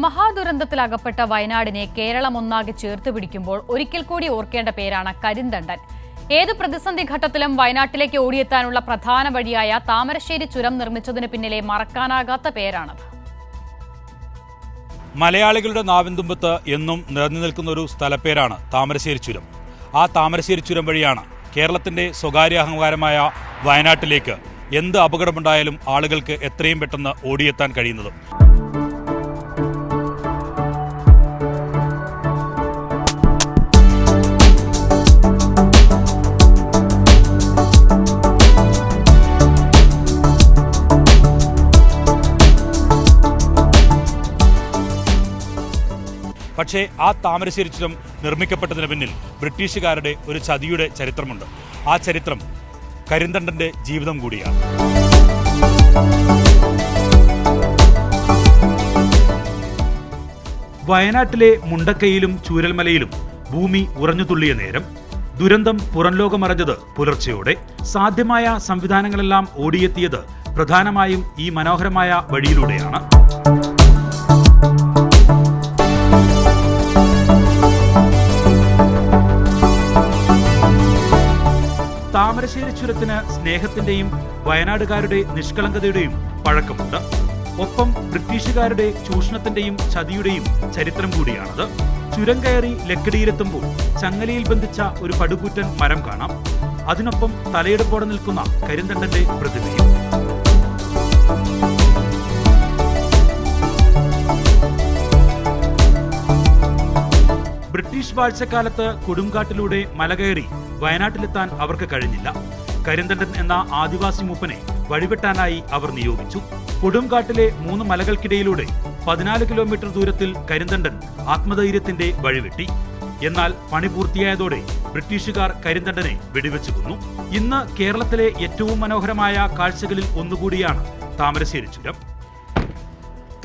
മഹാദുരന്തത്തിലകപ്പെട്ട വയനാടിനെ കേരളം ഒന്നാകെ ചേർത്ത് പിടിക്കുമ്പോൾ ഒരിക്കൽ കൂടി ഓർക്കേണ്ട പേരാണ് കരിന്തണ്ടൻ. ഏത് പ്രതിസന്ധി ഘട്ടത്തിലും വയനാട്ടിലേക്ക് ഓടിയെത്താനുള്ള പ്രധാന വഴിയായ താമരശ്ശേരി ചുരം നിർമ്മിച്ചതിന് പിന്നിലെ മറക്കാനാകാത്ത പേരാണത്. മലയാളികളുടെ നാവിൻതുമ്പത്ത് എന്നും നിറഞ്ഞു നിൽക്കുന്ന ഒരു സ്ഥലപ്പേരാണ് താമരശ്ശേരി ചുരം. ആ താമരശ്ശേരി ചുരം വഴിയാണ് കേരളത്തിന്റെ സ്വകാര്യ അഹങ്കാരമായ വയനാട്ടിലേക്ക് എന്ത് അപകടമുണ്ടായാലും ആളുകൾക്ക് എത്രയും പെട്ടെന്ന് ഓടിയെത്താൻ കഴിയുന്നത്. പക്ഷേ ആ താമരശ്ശേരി ചുരം നിർമ്മിക്കപ്പെട്ടതിന് പിന്നിൽ ബ്രിട്ടീഷുകാരുടെ ഒരു ചതിയുടെ ചരിത്രമുണ്ട്. ആ ചരിത്രം കരിന്തണ്ടന്റെ ജീവിതം കൂടിയാണ്. വയനാട്ടിലെ മുണ്ടക്കയിലും ചൂരൽമലയിലും ഭൂമി ഉറഞ്ഞുതുള്ളിയ നേരം ദുരന്തം പുറംലോകമറിഞ്ഞത് പുലർച്ചെയോടെ. സാധ്യമായ സംവിധാനങ്ങളെല്ലാം ഓടിയെത്തിയത് പ്രധാനമായും ഈ മനോഹരമായ വഴിയിലൂടെയാണ്. താമരശ്ശേരി ചുരത്തിന് സ്നേഹത്തിന്റെയും വയനാടുകാരുടെ നിഷ്കളങ്കതയുടെയും പഴക്കമുണ്ട്. ഒപ്പം ബ്രിട്ടീഷുകാരുടെ ചൂഷണത്തിന്റെയും ചതിയുടെയും ചരിത്രം കൂടിയാണത്. ചുരം കയറി ലക്കിടിയിലെത്തുമ്പോൾ ചങ്ങലയിൽ ബന്ധിച്ച ഒരു പടുകൂറ്റൻ മരം കാണാം. അതിനൊപ്പം തലയെടുപ്പോടെ നിൽക്കുന്ന കരിന്തണ്ടന്റെ പ്രതിമയും. ബ്രിട്ടീഷ് വാഴ്ചക്കാലത്ത് കൊടുങ്കാട്ടിലൂടെ മല കയറി വയനാട്ടിലെത്താൻ അവർക്ക് കഴിഞ്ഞില്ല. കരിന്തണ്ടൻ എന്ന ആദിവാസി മൂപ്പനെ വഴിവെട്ടാനായി അവർ നിയോഗിച്ചു. കൊടുങ്കാട്ടിലെ 3 മലകൾക്കിടയിലൂടെ 14 കിലോമീറ്റർ ദൂരത്തിൽ കരിന്തണ്ടൻ ആത്മധൈര്യത്തിന്റെ വഴിവെട്ടി. എന്നാൽ പണി പൂർത്തിയായതോടെ ബ്രിട്ടീഷുകാർ കരിന്തണ്ടനെ വെടിവെച്ചു കൊന്നു. ഇന്ന് കേരളത്തിലെ ഏറ്റവും മനോഹരമായ കാഴ്ചകളിൽ ഒന്നുകൂടിയാണ് താമരശ്ശേരി ചുരം.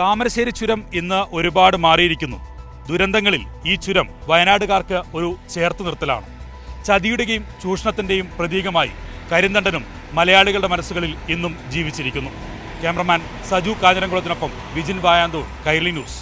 താമരശ്ശേരി ചുരം ഇന്ന് ഒരുപാട് മാറിയിരിക്കുന്നു. ദുരന്തങ്ങളിൽ ഈ ചുരം വയനാടുകാർക്ക് ഒരു ചേർത്ത് നിർത്തലാണ്. ചതിയുടെയും ചൂഷണത്തിന്റെയും പ്രതീകമായി കരിന്തണ്ടനും മലയാളികളുടെ മനസ്സുകളിൽ ഇന്നും ജീവിച്ചിരിക്കുന്നു. ക്യാമറമാൻ സജു കാഞ്ഞിരംകുളത്തിനൊപ്പം വിജിൻ വായാന്തൂർ, കൈരളി ന്യൂസ്.